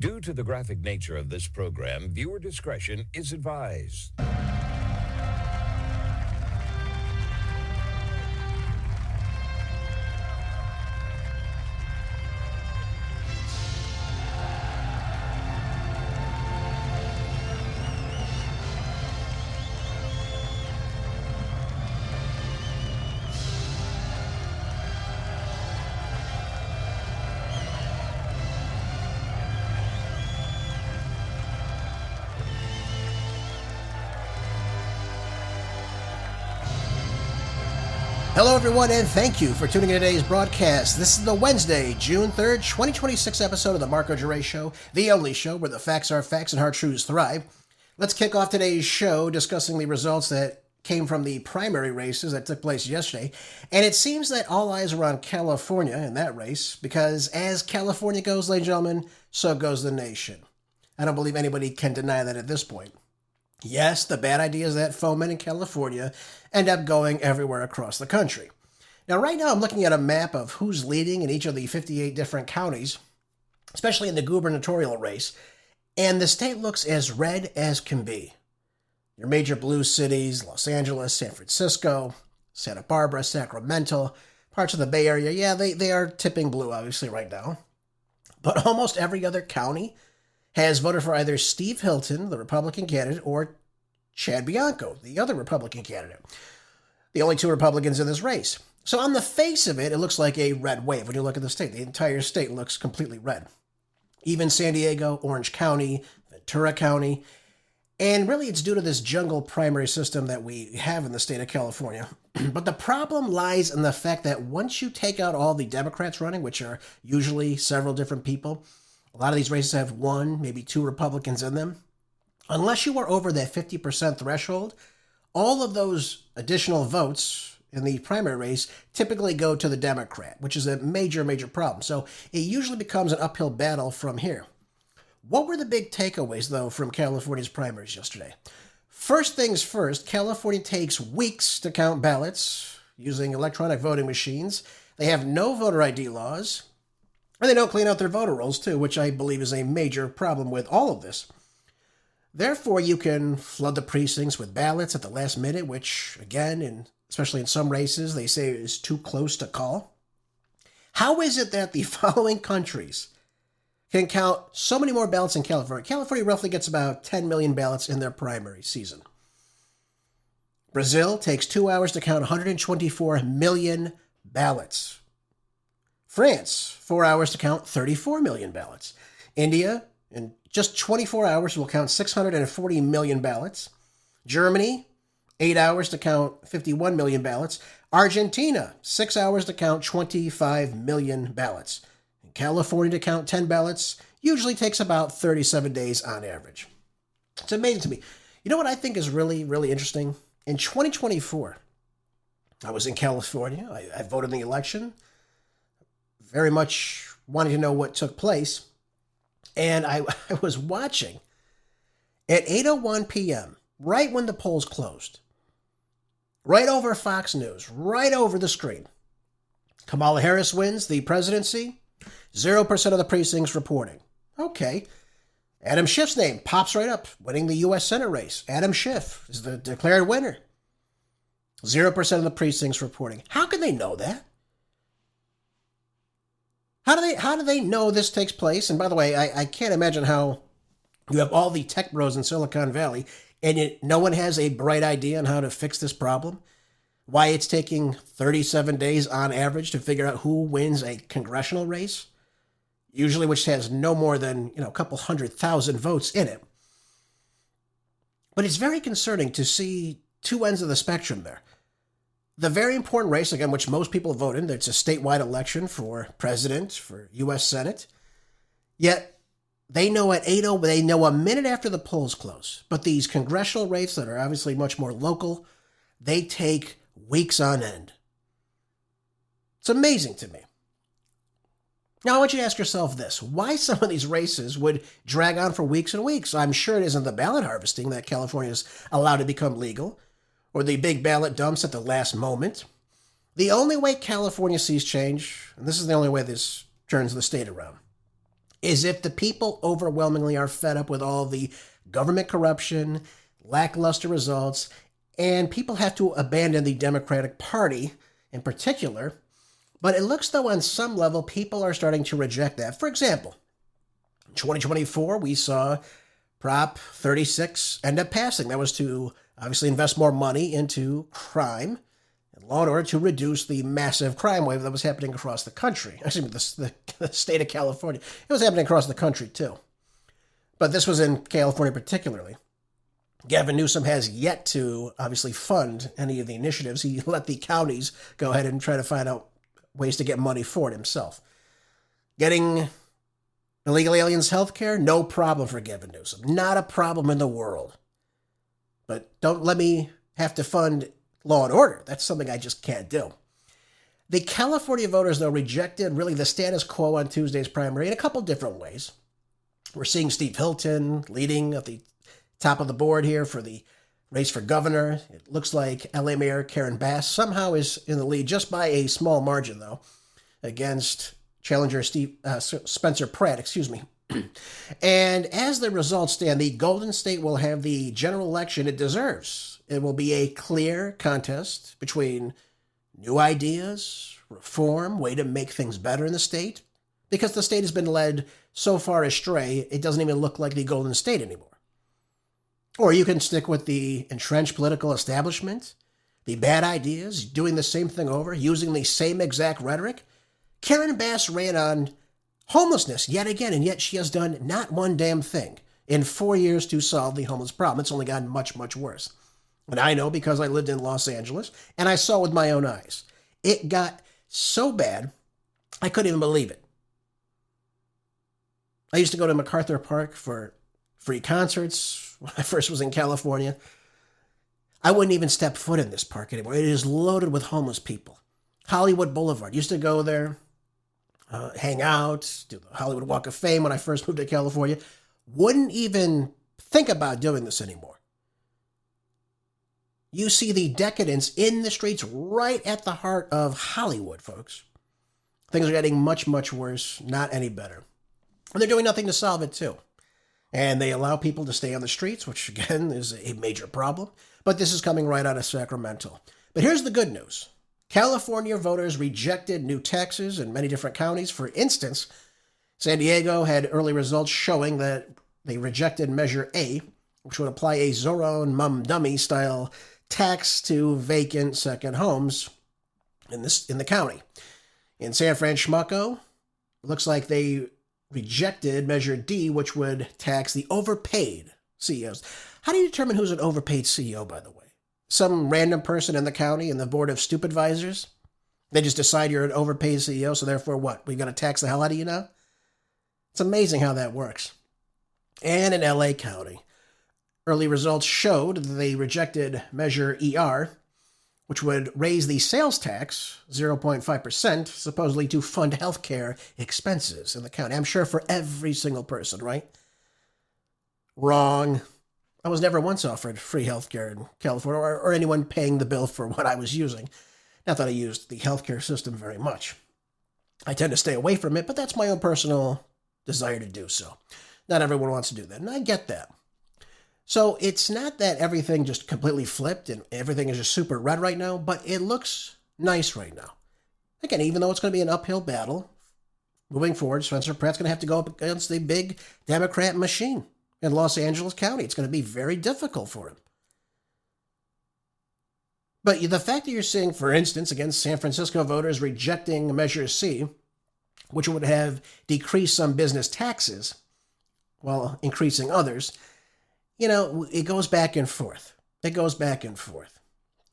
Due to the graphic nature of this program, viewer discretion is advised. Hello, everyone, and thank you for tuning in to today's broadcast. This is the Wednesday, June 3rd, 2026 episode of The Marco Geray Show, the only show where the facts are facts and hard truths thrive. Let's kick off today's show discussing the results that came from the primary races that took place yesterday. And it seems that all eyes are on California in that race, because as California goes, ladies and gentlemen, so goes the nation. I don't believe anybody can deny that at this point. Yes, the bad idea is that foemen in California end up going everywhere across the country. Now, right now, I'm looking at a map of who's leading in each of the 58 different counties, especially in the gubernatorial race, and the state looks as red as can be. Your major blue cities, Los Angeles, San Francisco, Santa Barbara, Sacramento, parts of the Bay Area, yeah, they are tipping blue, obviously, right now. But almost every other county has voted for either Steve Hilton, the Republican candidate, or Chad Bianco, the other Republican candidate. The only two Republicans in this race. So on the face of it, it looks like a red wave. When you look at the state, the entire state looks completely red. Even San Diego, Orange County, Ventura County. And really, it's due to this jungle primary system that we have in the state of California. But the problem lies in the fact that once you take out all the Democrats running, which are usually several different people, a lot of these races have one, maybe two Republicans in them. Unless you are over that 50% threshold, all of those additional votes in the primary race typically go to the Democrat, which is a major, major problem. So it usually becomes an uphill battle from here. What were the big takeaways, though, from California's primaries yesterday? First things first, California takes weeks to count ballots using electronic voting machines. They have no voter ID laws. And they don't clean out their voter rolls, too, which I believe is a major problem with all of this. Therefore, you can flood the precincts with ballots at the last minute, which, again, and especially in some races, they say is too close to call. How is it that the following countries can count so many more ballots than California? California roughly gets about 10 million ballots in their primary season. Brazil takes 2 hours to count 124 million ballots. France, 4 hours to count 34 million ballots. India, in just 24 hours, will count 640 million ballots. Germany, 8 hours to count 51 million ballots. Argentina, 6 hours to count 25 million ballots. And California to count 10 ballots usually takes about 37 days on average. It's amazing to me. You know what I think is really, really interesting? In 2024, I was in California. I voted in the election. Very much wanting to know what took place. And I was watching at 8:01 p.m., right when the polls closed, right over Fox News, right over the screen. Kamala Harris wins the presidency, 0% of the precincts reporting. Okay. Adam Schiff's name pops right up, winning the U.S. Senate race. Adam Schiff is the declared winner. 0% of the precincts reporting. How can they know that? How do they know this takes place? And by the way, I can't imagine how you have all the tech bros in Silicon Valley and no one has a bright idea on how to fix this problem. Why it's taking 37 days on average to figure out who wins a congressional race, usually which has no more than, a couple 100,000 votes in it. But it's very concerning to see two ends of the spectrum there. The very important race, again, which most people vote in, it's a statewide election for president, for U.S. Senate. Yet, they know at 8:00, they know a minute after the polls close. But these congressional races that are obviously much more local, they take weeks on end. It's amazing to me. Now, I want you to ask yourself this. Why some of these races would drag on for weeks and weeks? I'm sure it isn't the ballot harvesting that California is allowed to become legal, or the big ballot dumps at the last moment. The only way California sees change, and this is the only way this turns the state around, is if the people overwhelmingly are fed up with all the government corruption, lackluster results, and people have to abandon the Democratic Party in particular. But it looks though on some level people are starting to reject that. For example, in 2024, we saw Prop 36 end up passing. That was to obviously invest more money into crime and law and order to reduce the massive crime wave that was happening across the country. Actually, the state of California. It was happening across the country too. But this was in California particularly. Gavin Newsom has yet to obviously fund any of the initiatives. He let the counties go ahead and try to find out ways to get money for it himself. Getting illegal aliens health care, no problem for Gavin Newsom. Not a problem in the world. But don't let me have to fund law and order. That's something I just can't do. The California voters, though, rejected really the status quo on Tuesday's primary in a couple different ways. We're seeing Steve Hilton leading at the top of the board here for the race for governor. It looks like LA Mayor Karen Bass somehow is in the lead, just by a small margin, though, against challenger Spencer Pratt, And as the results stand, the Golden State will have the general election it deserves. It will be a clear contest between new ideas, reform, way to make things better in the state, because the state has been led so far astray, it doesn't even look like the Golden State anymore. Or you can stick with the entrenched political establishment, the bad ideas, doing the same thing over, using the same exact rhetoric. Karen Bass ran on homelessness yet again, and yet she has done not one damn thing in 4 years to solve the homeless problem. It's only gotten much, much worse. And I know because I lived in Los Angeles, and I saw with my own eyes. It got so bad, I couldn't even believe it. I used to go to MacArthur Park for free concerts when I first was in California. I wouldn't even step foot in this park anymore. It is loaded with homeless people. Hollywood Boulevard. Used to go there, hang out, do the Hollywood Walk of Fame when I first moved to California. Wouldn't even think about doing this anymore. You see the decadence in the streets right at the heart of Hollywood, folks. Things are getting much, much worse, not any better. And they're doing nothing to solve it, too. And they allow people to stay on the streets, which, again, is a major problem. But this is coming right out of Sacramento. But here's the good news. California voters rejected new taxes in many different counties. For instance, San Diego had early results showing that they rejected Measure A, which would apply a Zorro and Mum Dummy style tax to vacant second homes in the county. In San Francisco, it looks like they rejected Measure D, which would tax the overpaid CEOs. How do you determine who's an overpaid CEO, by the way? Some random person in the county and the board of supervisors? They just decide you're an overpaid CEO, so therefore what? We're going to tax the hell out of you now? It's amazing how that works. And in LA County, early results showed that they rejected Measure ER, which would raise the sales tax 0.5%, supposedly to fund healthcare expenses in the county. I'm sure for every single person, right? Wrong. I was never once offered free healthcare in California or anyone paying the bill for what I was using. Not that I used the healthcare system very much. I tend to stay away from it, but that's my own personal desire to do so. Not everyone wants to do that, and I get that. So it's not that everything just completely flipped and everything is just super red right now, but it looks nice right now. Again, even though it's going to be an uphill battle, moving forward, Spencer Pratt's going to have to go up against the big Democrat machine in Los Angeles County. It's going to be very difficult for him. But the fact that you're seeing, for instance, against San Francisco voters rejecting Measure C, which would have decreased some business taxes while increasing others, it goes back and forth. It goes back and forth.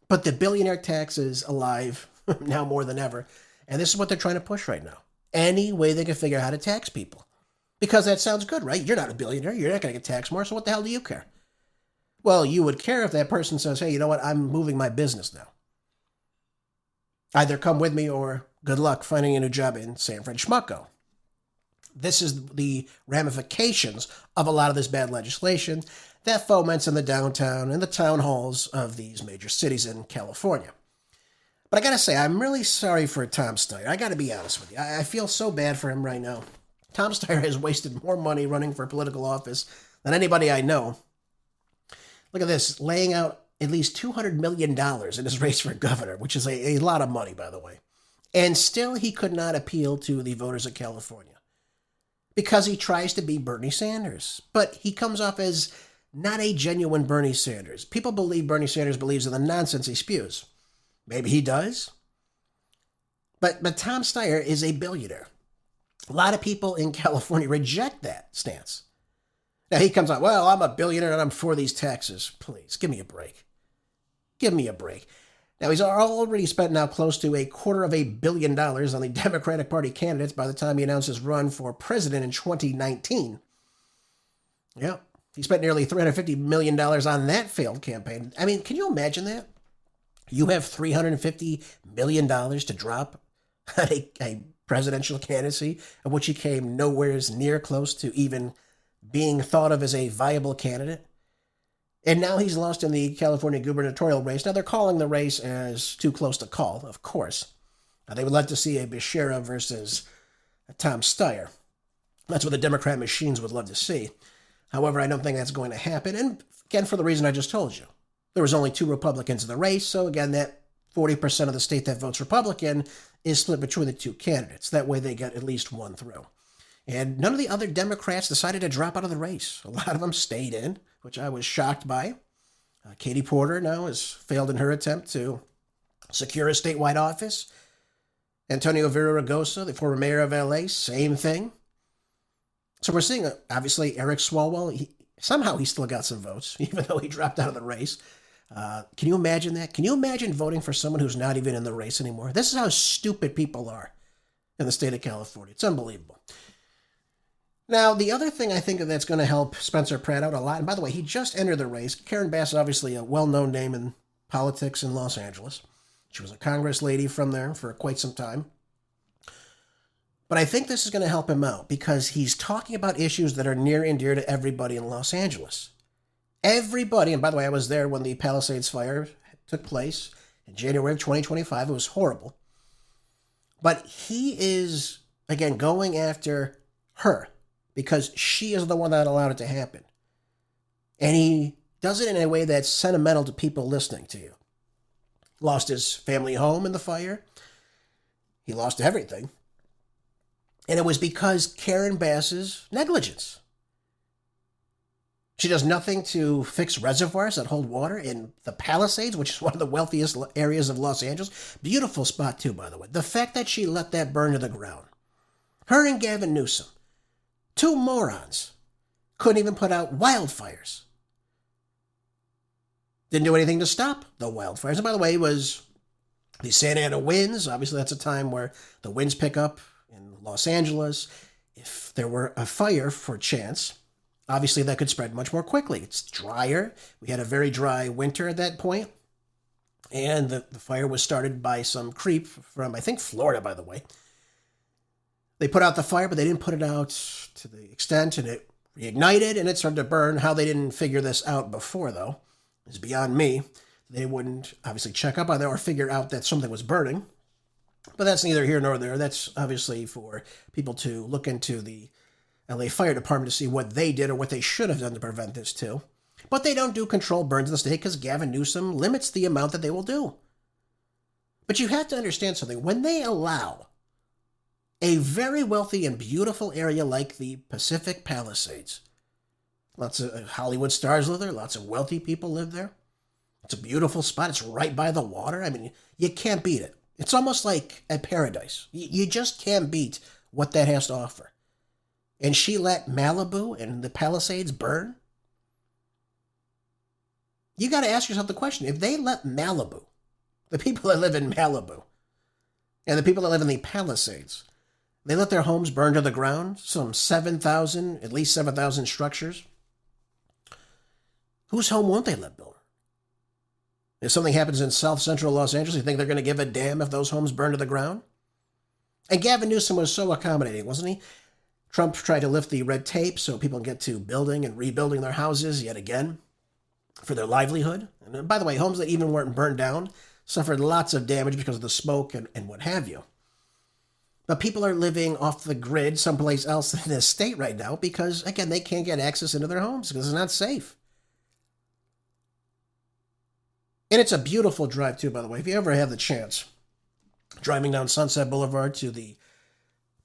But the billionaire tax is alive now more than ever. And this is what they're trying to push right now. Any way they can figure out how to tax people. Because that sounds good, right? You're not a billionaire. You're not going to get taxed more. So what the hell do you care? Well, you would care if that person says, hey, you know what? I'm moving my business now. Either come with me or good luck finding a new job in San Francisco. This is the ramifications of a lot of this bad legislation that foments in the downtown and the town halls of these major cities in California. But I got to say, I'm really sorry for Tom Steyer. I got to be honest with you. I feel so bad for him right now. Tom Steyer has wasted more money running for political office than anybody I know. Look at this, laying out at least $200 million in his race for governor, which is a lot of money, by the way. And still he could not appeal to the voters of California because he tries to be Bernie Sanders. But he comes off as not a genuine Bernie Sanders. People believe Bernie Sanders believes in the nonsense he spews. Maybe he does. But Tom Steyer is a billionaire. A lot of people in California reject that stance. Now he comes out, well, I'm a billionaire and I'm for these taxes. Please, give me a break. Give me a break. Now, he's already spent now close to $250 million on the Democratic Party candidates by the time he announced his run for president in 2019. Yeah, he spent nearly $350 million on that failed campaign. I mean, can you imagine that? You have $350 million to drop on a presidential candidacy of which he came nowhere near close to even being thought of as a viable candidate. And now he's lost in the California gubernatorial race. Now, they're calling the race as too close to call, of course. They would like to see a Becerra versus a Tom Steyer. That's what the Democrat machines would love to see. However, I don't think that's going to happen. And again, for the reason I just told you. There was only 2 Republicans in the race. So again, that 40% of the state that votes Republican is split between the 2 candidates. That way they get at least one through. And none of the other Democrats decided to drop out of the race. A lot of them stayed in, which I was shocked by. Katie Porter now has failed in her attempt to secure a statewide office. Antonio Villaraigosa, the former mayor of LA, same thing. So we're seeing, obviously, Eric Swalwell, somehow he still got some votes, even though he dropped out of the race. Can you imagine that? Can you imagine voting for someone who's not even in the race anymore? This is how stupid people are in the state of California. It's unbelievable. Now, the other thing I think that's going to help Spencer Pratt out a lot, and by the way, he just entered the race. Karen Bass is obviously a well-known name in politics in Los Angeles. She was a Congress lady from there for quite some time. But I think this is going to help him out because he's talking about issues that are near and dear to everybody in Los Angeles. Everybody, and by the way, I was there when the Palisades fire took place in January of 2025. It was horrible. But he is, again, going after her, because she is the one that allowed it to happen. And he does it in a way that's sentimental to people listening to you. Lost his family home in the fire. He lost everything. And it was because Karen Bass's negligence. She does nothing to fix reservoirs that hold water in the Palisades, which is one of the wealthiest areas of Los Angeles. Beautiful spot, too, by the way. The fact that she let that burn to the ground. Her and Gavin Newsom, 2 morons, couldn't even put out wildfires. Didn't do anything to stop the wildfires. And by the way, it was the Santa Ana winds. Obviously, that's a time where the winds pick up in Los Angeles. If there were a fire for chance, obviously that could spread much more quickly. It's drier. We had a very dry winter at that point. And the fire was started by some creep from, I think, Florida, by the way. They put out the fire, but they didn't put it out to the extent, and it reignited, and it started to burn. How they didn't figure this out before, though, is beyond me. They wouldn't obviously check up on it or figure out that something was burning. But that's neither here nor there. That's obviously for people to look into the LA Fire Department to see what they did or what they should have done to prevent this, too. But they don't do controlled burns in the state because Gavin Newsom limits the amount that they will do. But you have to understand something. When they allow a very wealthy and beautiful area like the Pacific Palisades, lots of Hollywood stars live there, lots of wealthy people live there. It's a beautiful spot. It's right by the water. I mean, you can't beat it. It's almost like a paradise. You just can't beat what that has to offer. And she let Malibu and the Palisades burn? You got to ask yourself the question, if they let Malibu, the people that live in Malibu, and the people that live in the Palisades, they let their homes burn to the ground, some 7,000, at least 7,000 structures, whose home won't they let burn? If something happens in South Central Los Angeles, you think they're going to give a damn if those homes burn to the ground? And Gavin Newsom was so accommodating, wasn't he? Trump tried to lift the red tape so people can get to building and rebuilding their houses yet again for their livelihood. And by the way, homes that even weren't burned down suffered lots of damage because of the smoke and what have you. But people are living off the grid someplace else in this state right now because, again, they can't get access into their homes because it's not safe. And it's a beautiful drive, too, by the way. If you ever have the chance, driving down Sunset Boulevard to the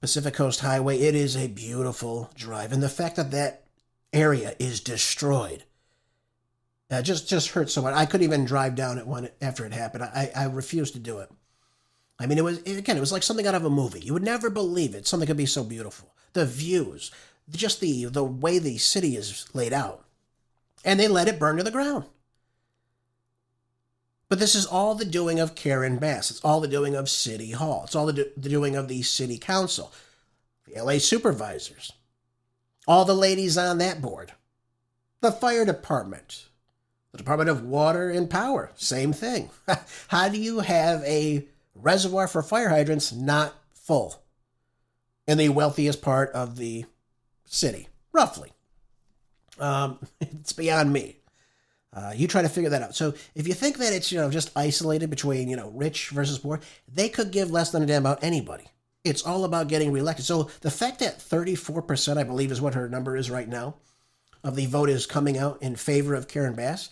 Pacific Coast Highway, it is a beautiful drive. And the fact that that area is destroyed just hurts so much. I couldn't even drive down it after it happened. I refused to do it. I mean, it was like something out of a movie. You would never believe it. Something could be so beautiful. The views, just the way the city is laid out. And they let it burn to the ground. But this is all the doing of Karen Bass. It's all the doing of City Hall. It's all the doing of the City Council, the LA supervisors, all the ladies on that board, the fire department, the Department of Water and Power, same thing. How do you have a reservoir for fire hydrants not full in the wealthiest part of the city, roughly? It's beyond me. You try to figure that out. So if you think that it's, just isolated between, rich versus poor, they could give less than a damn about anybody. It's all about getting reelected. So the fact that 34%, I believe is what her number is right now, of the vote is coming out in favor of Karen Bass,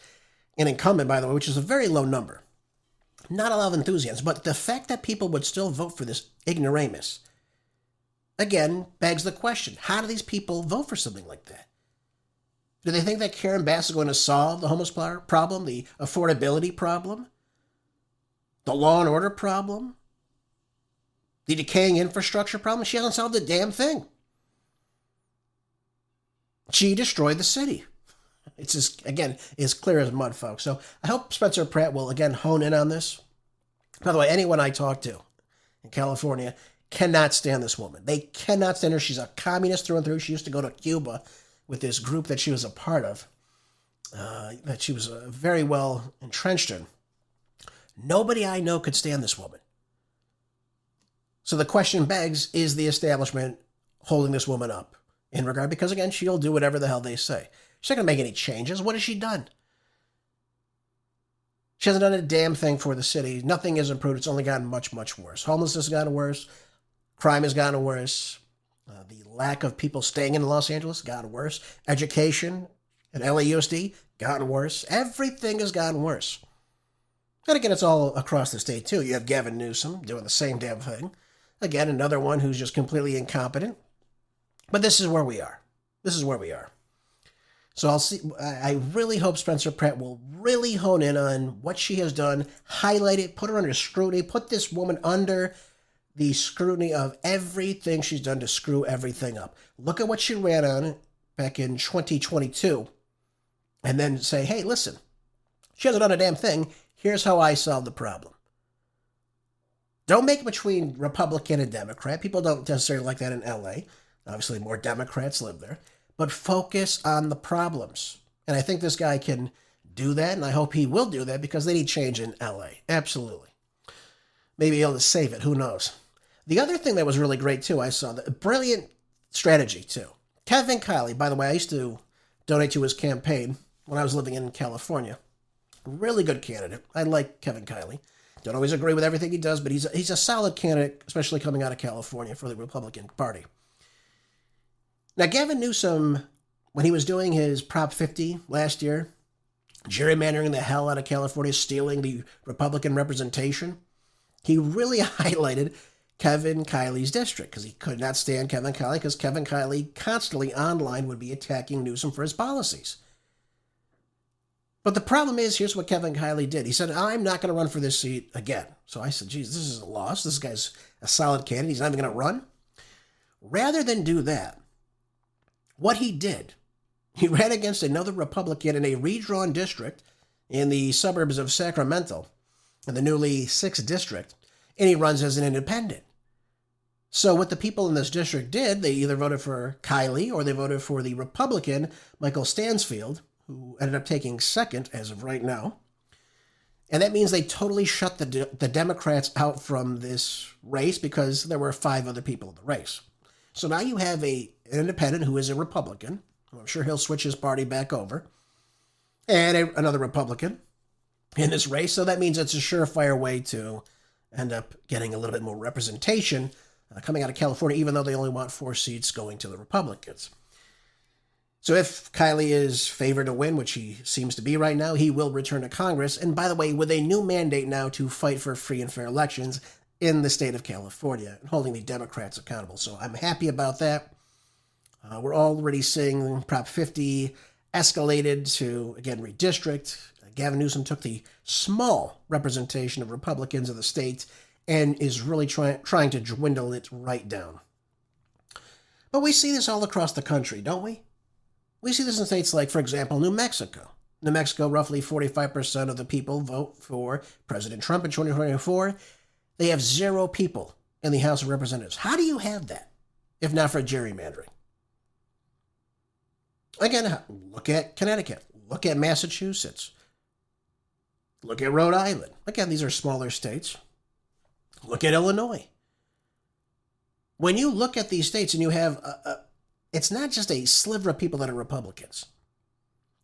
an incumbent, by the way, which is a very low number. Not a lot of enthusiasm, but the fact that people would still vote for this ignoramus, again, begs the question, how do these people vote for something like that? Do they think that Karen Bass is going to solve the homeless problem, the affordability problem, the law and order problem, the decaying infrastructure problem? She hasn't solved a damn thing. She destroyed the city. It's just, again, as clear as mud, folks. So I hope Spencer Pratt will, again, hone in on this. By the way, anyone I talk to in California cannot stand this woman. They cannot stand her. She's a communist through and through. She used to go to Cuba with this group that she was a part of, that she was very well entrenched in. Nobody I know could stand this woman. So the question begs, is the establishment holding this woman up in regard? Because, again, she'll do whatever the hell they say. She's not going to make any changes. What has she done? She hasn't done a damn thing for the city. Nothing has improved. It's only gotten much, much worse. Homelessness has gotten worse. Crime has gotten worse. The lack of people staying in Los Angeles gotten worse. Education at LAUSD gotten worse. Everything has gotten worse. And again, it's all across the state, too. You have Gavin Newsom doing the same damn thing. Again, another one who's just completely incompetent. But this is where we are. This is where we are. So I really hope Spencer Pratt will really hone in on what she has done, highlight it, put her under scrutiny, put this woman under the scrutiny of everything she's done to screw everything up. Look at what she ran on back in 2022, and then say, hey, listen, she hasn't done a damn thing. Here's how I solved the problem. Don't make it between Republican and Democrat. People don't necessarily like that in LA. Obviously, more Democrats live there. But focus on the problems. And I think this guy can do that, and I hope he will do that because they need change in LA. Absolutely. Maybe he'll just save it. Who knows? The other thing that was really great, too, I saw, the brilliant strategy, too. Kevin Kiley, by the way, I used to donate to his campaign when I was living in California. Really good candidate. I like Kevin Kiley. Don't always agree with everything he does, but he's a solid candidate, especially coming out of California for the Republican Party. Now, Gavin Newsom, when he was doing his Prop 50 last year, gerrymandering the hell out of California, stealing the Republican representation, he really highlighted Kevin Kiley's district because he could not stand Kevin Kiley because Kevin Kiley constantly online would be attacking Newsom for his policies. But the problem is, here's what Kevin Kiley did. He said, I'm not going to run for this seat again. So I said, geez, this is a loss. This guy's a solid candidate. He's not even going to run. Rather than do that, what he did, he ran against another Republican in a redrawn district in the suburbs of Sacramento, in the newly 6th district, and he runs as an independent. So what the people in this district did, they either voted for Kiley or they voted for the Republican, Michael Stansfield, who ended up taking second as of right now. And that means they totally shut the Democrats out from this race because there were 5 other people in the race. So now you have an independent who is a Republican, who I'm sure he'll switch his party back over, and another Republican in this race. So that means it's a surefire way to end up getting a little bit more representation coming out of California, even though they only want 4 seats going to the Republicans. So if Kiley is favored to win, which he seems to be right now, he will return to Congress. And by the way, with a new mandate now to fight for free and fair elections in the state of California and holding the Democrats accountable. So I'm happy about that. We're already seeing Prop 50 escalated to, again, redistrict. Gavin Newsom took the small representation of Republicans in the state and is really trying to dwindle it right down. But we see this all across the country, don't we? We see this in states like, for example, New Mexico. New Mexico, roughly 45% of the people vote for President Trump in 2024. They have 0 people in the House of Representatives. How do you have that, if not for gerrymandering? Again, look at Connecticut. Look at Massachusetts. Look at Rhode Island. Again, these are smaller states. Look at Illinois. When you look at these states and you have, it's not just a sliver of people that are Republicans,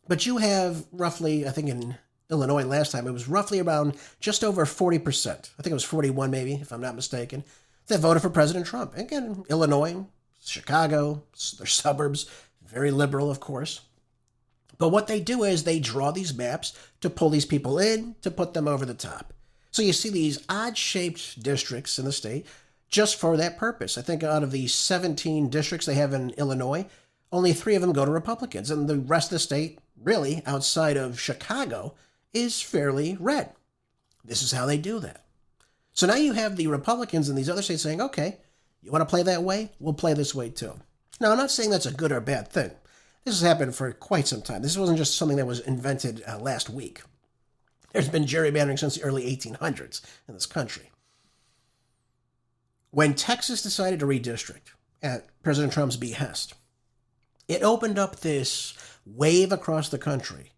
but you have roughly, I think in Illinois last time, it was roughly around just over 40%. I think it was 41 maybe, if I'm not mistaken, that voted for President Trump. Again, Illinois, Chicago, their suburbs, very liberal, of course. But what they do is they draw these maps to pull these people in, to put them over the top. So you see these odd-shaped districts in the state just for that purpose. I think out of the 17 districts they have in Illinois, only 3 of them go to Republicans. And the rest of the state, really, outside of Chicago, is fairly red. This is how they do that. So now you have the Republicans in these other states saying, okay, you want to play that way? We'll play this way too. Now, I'm not saying that's a good or bad thing. This has happened for quite some time. This wasn't just something that was invented last week. There's been gerrymandering since the early 1800s in this country. When Texas decided to redistrict at President Trump's behest, it opened up this wave across the country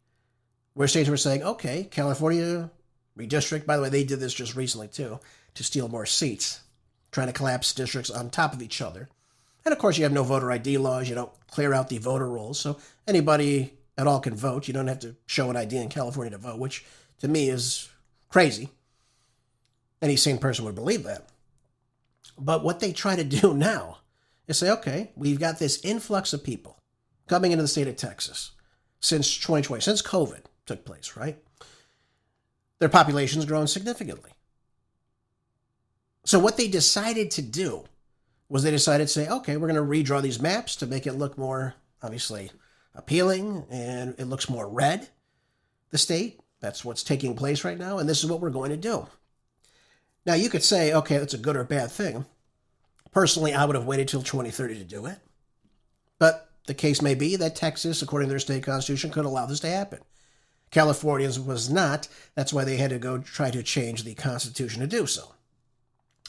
where states were saying, okay, California redistrict. By the way, they did this just recently too, to steal more seats, trying to collapse districts on top of each other. And of course, you have no voter ID laws. You don't clear out the voter rolls. So anybody at all can vote. You don't have to show an ID in California to vote, which to me is crazy. Any sane person would believe that. But what they try to do now is say, okay, we've got this influx of people coming into the state of Texas since 2020, since COVID took place, right? Their population's grown significantly. So what they decided to do was they decided to say, okay, we're going to redraw these maps to make it look more, obviously, appealing, and it looks more red, the state. That's what's taking place right now, and this is what we're going to do. Now, you could say, okay, that's a good or bad thing. Personally, I would have waited till 2030 to do it. But the case may be that Texas, according to their state constitution, could allow this to happen. California's was not. That's why they had to go try to change the constitution to do so.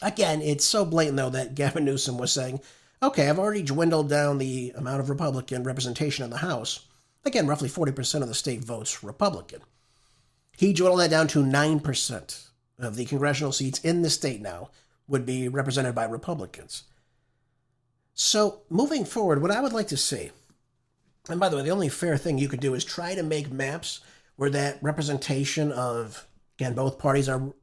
Again, it's so blatant, though, that Gavin Newsom was saying, okay, I've already dwindled down the amount of Republican representation in the House. Again, roughly 40% of the state votes Republican. He dwindled that down to 9% of the congressional seats in the state now would be represented by Republicans. So, moving forward, what I would like to see, and by the way, the only fair thing you could do is try to make maps where that representation of, again, both parties are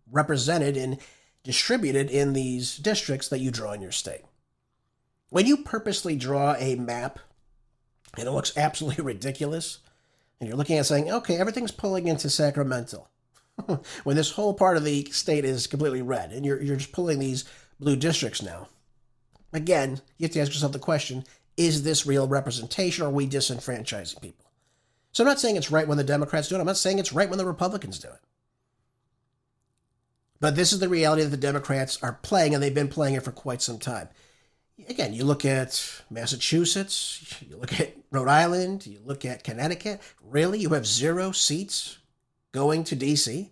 represented and distributed in these districts that you draw in your state. When you purposely draw a map and it looks absolutely ridiculous, and you're looking at saying, okay, everything's pulling into Sacramento, when this whole part of the state is completely red, and you're just pulling these blue districts now. Again, you have to ask yourself the question, is this real representation, or are we disenfranchising people? So I'm not saying it's right when the Democrats do it. I'm not saying it's right when the Republicans do it. But this is the reality that the Democrats are playing, and they've been playing it for quite some time. Again, you look at Massachusetts, you look at Rhode Island, you look at Connecticut. Really? You have 0 seats going to D.C.?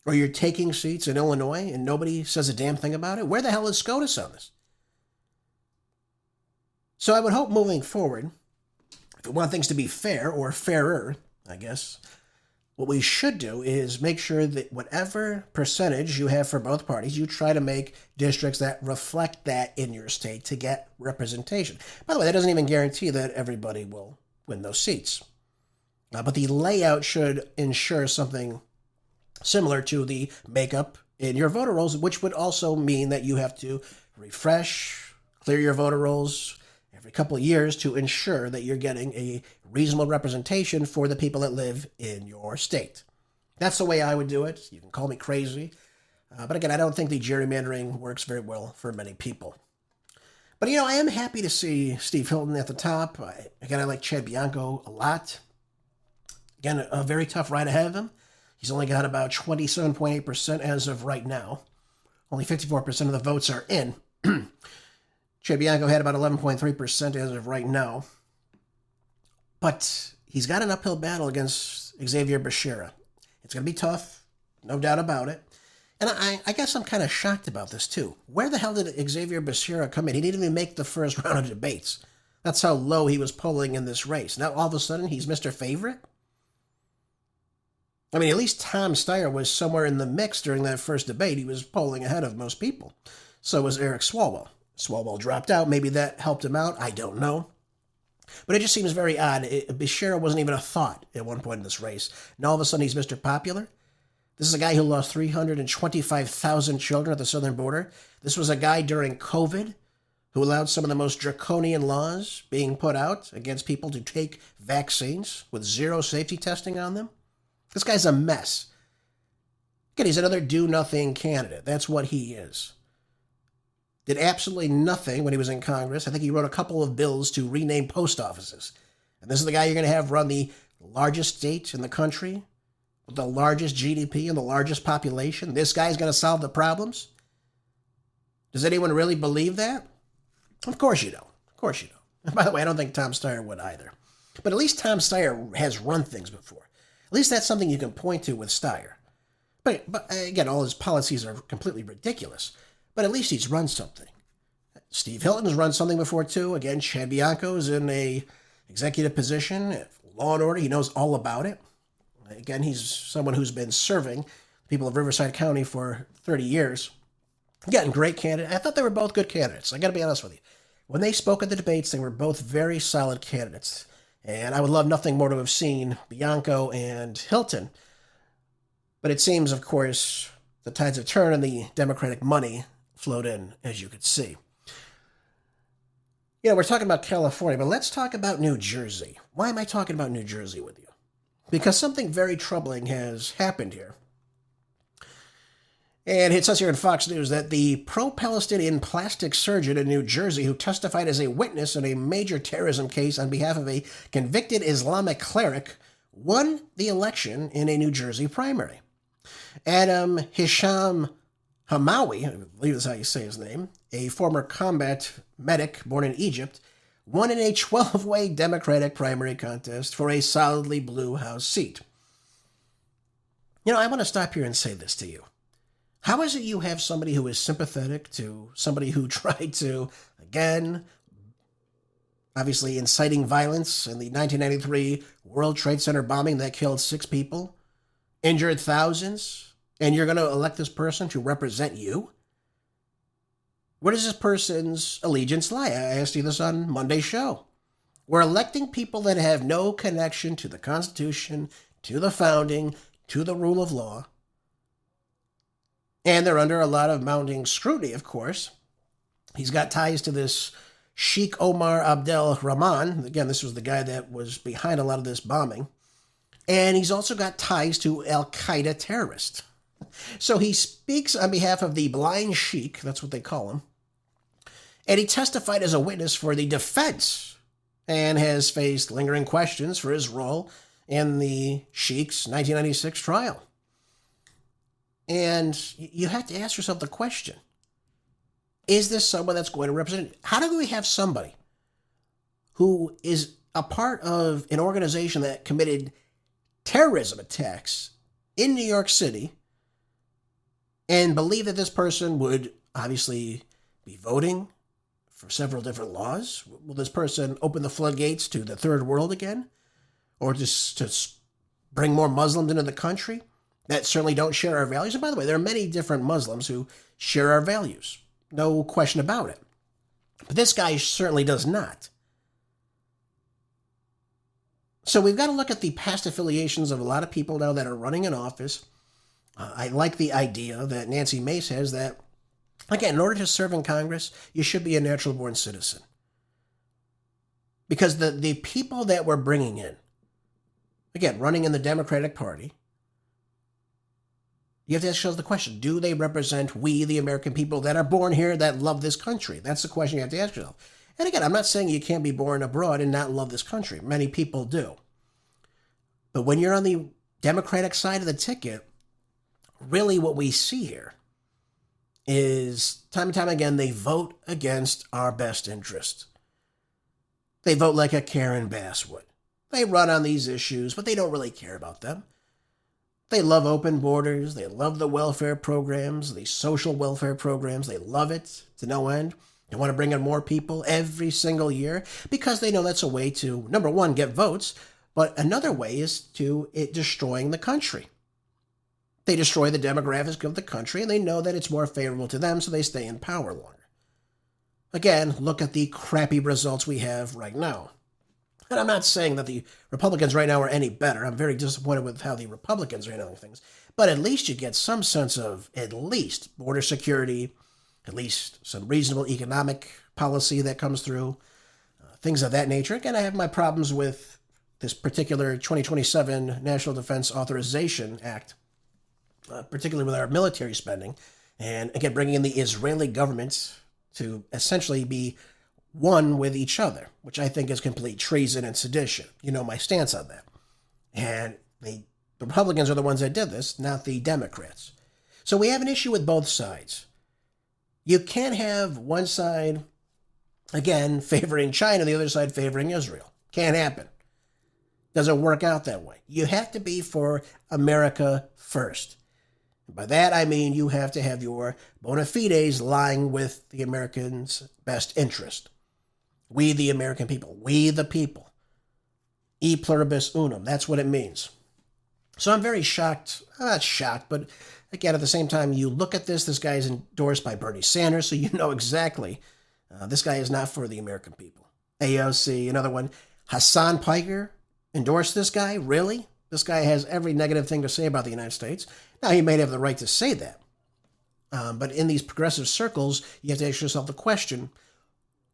Or you're taking seats in Illinois and nobody says a damn thing about it? Where the hell is SCOTUS on this? So I would hope moving forward, if we want things to be fair, or fairer, I guess, what we should do is make sure that whatever percentage you have for both parties, you try to make districts that reflect that in your state to get representation. By the way, that doesn't even guarantee that everybody will win those seats. But the layout should ensure something similar to the makeup in your voter rolls, which would also mean that you have to refresh, clear your voter rolls every couple of years to ensure that you're getting a reasonable representation for the people that live in your state. That's the way I would do it. You can call me crazy. But again, I don't think the gerrymandering works very well for many people. But, I am happy to see Steve Hilton at the top. I like Chad Bianco a lot. Again, a very tough ride ahead of him. He's only got about 27.8% as of right now. Only 54% of the votes are in. Chad Bianco had about 11.3% as of right now. But he's got an uphill battle against Xavier Becerra. It's going to be tough, no doubt about it. And I guess I'm kind of shocked about this, too. Where the hell did Xavier Becerra come in? He didn't even make the first round of debates. That's how low he was polling in this race. Now, all of a sudden, he's Mr. Favorite? I mean, at least Tom Steyer was somewhere in the mix during that first debate. He was polling ahead of most people. So was Eric Swalwell. Swalwell dropped out. Maybe that helped him out. I don't know. But it just seems very odd. Becerra wasn't even a thought at one point in this race. Now all of a sudden he's Mr. Popular. This is a guy who lost 325,000 children at the southern border. This was a guy during COVID who allowed some of the most draconian laws being put out against people to take vaccines with zero safety testing on them. This guy's a mess. Again, he's another do-nothing candidate. That's what he is. Did absolutely nothing when he was in Congress. I think he wrote a couple of bills to rename post offices. And this is the guy you're going to have run the largest state in the country, with the largest GDP and the largest population. This guy's going to solve the problems? Does anyone really believe that? Of course you don't. Of course you don't. And by the way, I don't think Tom Steyer would either. But at least Tom Steyer has run things before. At least that's something you can point to with Steyer. But again, all his policies are completely ridiculous. But at least he's run something. Steve Hilton's run something before, too. Again, Chad Bianco's in a executive position. Law and order, he knows all about it. Again, he's someone who's been serving people of Riverside County for 30 years. Again, great candidate. I thought they were both good candidates. I got to be honest with you. When they spoke at the debates, they were both very solid candidates. And I would love nothing more to have seen Bianco and Hilton. But it seems, of course, the tides have turned and the Democratic money flowed in, as you could see. We're talking about California, but let's talk about New Jersey. Why am I talking about New Jersey with you? Because something very troubling has happened here. And it says here in Fox News that the pro-Palestinian plastic surgeon in New Jersey who testified as a witness in a major terrorism case on behalf of a convicted Islamic cleric won the election in a New Jersey primary. Adam Hisham Hamawi, I believe that's how you say his name, a former combat medic born in Egypt, won in a 12-way Democratic primary contest for a solidly blue House seat. I want to stop here and say this to you. How is it you have somebody who is sympathetic to somebody who tried to, again, obviously inciting violence in the 1993 World Trade Center bombing that killed 6 people, injured thousands, and you're going to elect this person to represent you? Where does this person's allegiance lie? I asked you this on Monday's show. We're electing people that have no connection to the Constitution, to the founding, to the rule of law. And they're under a lot of mounting scrutiny, of course. He's got ties to this Sheikh Omar Abdel Rahman. Again, this was the guy that was behind a lot of this bombing. And he's also got ties to Al-Qaeda terrorists. So he speaks on behalf of the blind sheikh, that's what they call him. And he testified as a witness for the defense and has faced lingering questions for his role in the sheikh's 1996 trial. And you have to ask yourself the question, is this someone that's going to represent? How do we have somebody who is a part of an organization that committed terrorism attacks in New York City and believe that this person would obviously be voting for several different laws? Will this person open the floodgates to the third world again? Or just to bring more Muslims into the country that certainly don't share our values? And by the way, there are many different Muslims who share our values. No question about it. But this guy certainly does not. So we've got to look at the past affiliations of a lot of people now that are running in office. I like the idea that Nancy Mace has that, again, in order to serve in Congress, you should be a natural-born citizen. Because the people that we're bringing in, again, running in the Democratic Party, you have to ask yourself the question, do they represent we, the American people that are born here, that love this country? That's the question you have to ask yourself. And again, I'm not saying you can't be born abroad and not love this country. Many people do. But when you're on the Democratic side of the ticket, really what we see here is time and time again, they vote against our best interest. They vote like a Karen Bass would. They run on these issues, but they don't really care about them. They love open borders. They love the welfare programs, the social welfare programs. They love it to no end. They want to bring in more people every single year because they know that's a way to, number one, get votes, but another way is to it destroying the country. They destroy the demographics of the country, and they know that it's more favorable to them, so they stay in power longer. Again, look at the crappy results we have right now. And I'm not saying that the Republicans right now are any better. I'm very disappointed with how the Republicans are handling things. But at least you get some sense of at least border security, at least some reasonable economic policy that comes through, things of that nature. Again, I have my problems with this particular 2027 National Defense Authorization Act, particularly with our military spending. And again, bringing in the Israeli government to essentially be one with each other, which I think is complete treason and sedition. You know my stance on that. And the Republicans are the ones that did this, not the Democrats. So we have an issue with both sides. You can't have one side, again, favoring China, the other side favoring Israel. Can't happen. Doesn't work out that way. You have to be for America first. By that, I mean you have to have your bona fides lying with the Americans' best interest. We, the American people. We, the people. E pluribus unum. That's what it means. So I'm very shocked. I'm not shocked, but again, at the same time, you look at this. This guy is endorsed by Bernie Sanders, so you know exactly this guy is not for the American people. AOC, another one. Hassan Piker endorsed this guy? Really? This guy has every negative thing to say about the United States. Now, he may have the right to say that. But in these progressive circles, you have to ask yourself the question,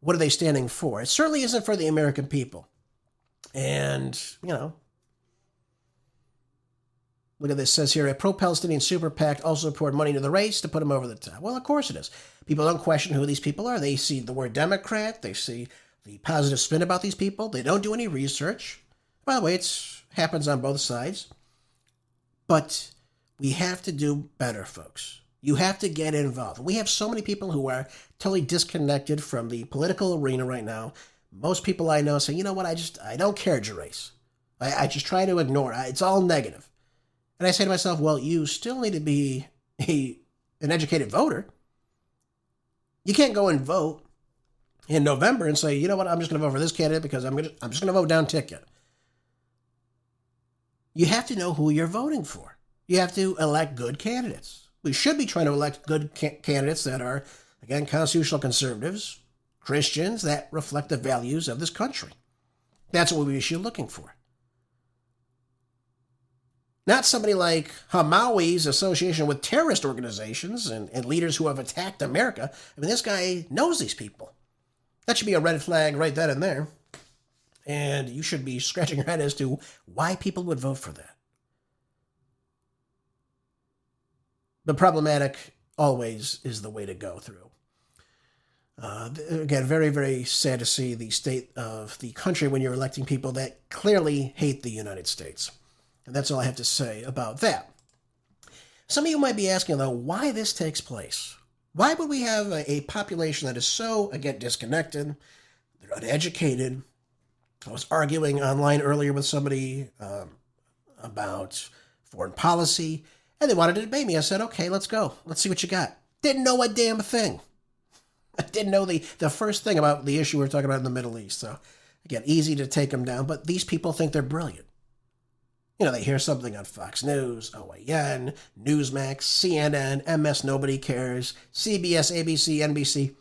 what are they standing for? It certainly isn't for the American people. And, you know, look at this. It says here, a pro-Palestinian super PAC also poured money into the race to put him over the top. Well, of course it is. People don't question who these people are. They see the word Democrat. They see the positive spin about these people. They don't do any research. By the way, it happens on both sides. But we have to do better, folks. You have to get involved. We have so many people who are totally disconnected from the political arena right now. Most people I know say, you know what, I don't care, Gerace. I just try to ignore it. It's all negative. And I say to myself, well, you still need to be an educated voter. You can't go and vote in November and say, you know what, I'm just going to vote for this candidate because I'm just going to vote down ticket. You have to know who you're voting for. You have to elect good candidates. We should be trying to elect good candidates that are, again, constitutional conservatives, Christians that reflect the values of this country. That's what we should be looking for. Not somebody like Hamawi's association with terrorist organizations and leaders who have attacked America. I mean, this guy knows these people. That should be a red flag right then and there. And you should be scratching your head as to why people would vote for that. But problematic always is the way to go through. Again, very, very sad to see the state of the country when you're electing people that clearly hate the United States. And that's all I have to say about that. Some of you might be asking, though, why this takes place. Why would we have a population that is so, again, disconnected, they're uneducated? I was arguing online earlier with somebody about foreign policy, and they wanted to debate me. I said, okay, let's go. Let's see what you got. Didn't know a damn thing. I didn't know the first thing about the issue we're talking about in the Middle East. So, again, easy to take them down, but these people think they're brilliant. You know, they hear something on Fox News, OAN, Newsmax, CNN, MS Nobody Cares, CBS, ABC, NBC.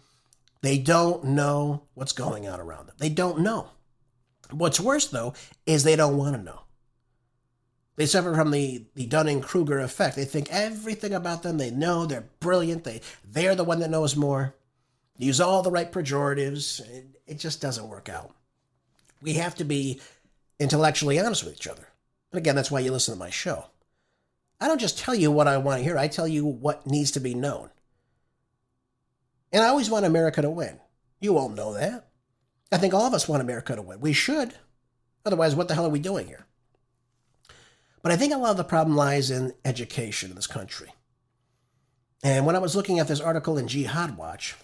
They don't know what's going on around them. They don't know. What's worse, though, is they don't want to know. They suffer from the Dunning-Kruger effect. They think everything about them, they know, they're brilliant, they're the one that knows more. They use all the right pejoratives. It just doesn't work out. We have to be intellectually honest with each other. And again, that's why you listen to my show. I don't just tell you what I want to hear. I tell you what needs to be known. And I always want America to win. You all know that. I think all of us want America to win. We should. Otherwise, what the hell are we doing here? But I think a lot of the problem lies in education in this country. And when I was looking at this article in Jihad Watch,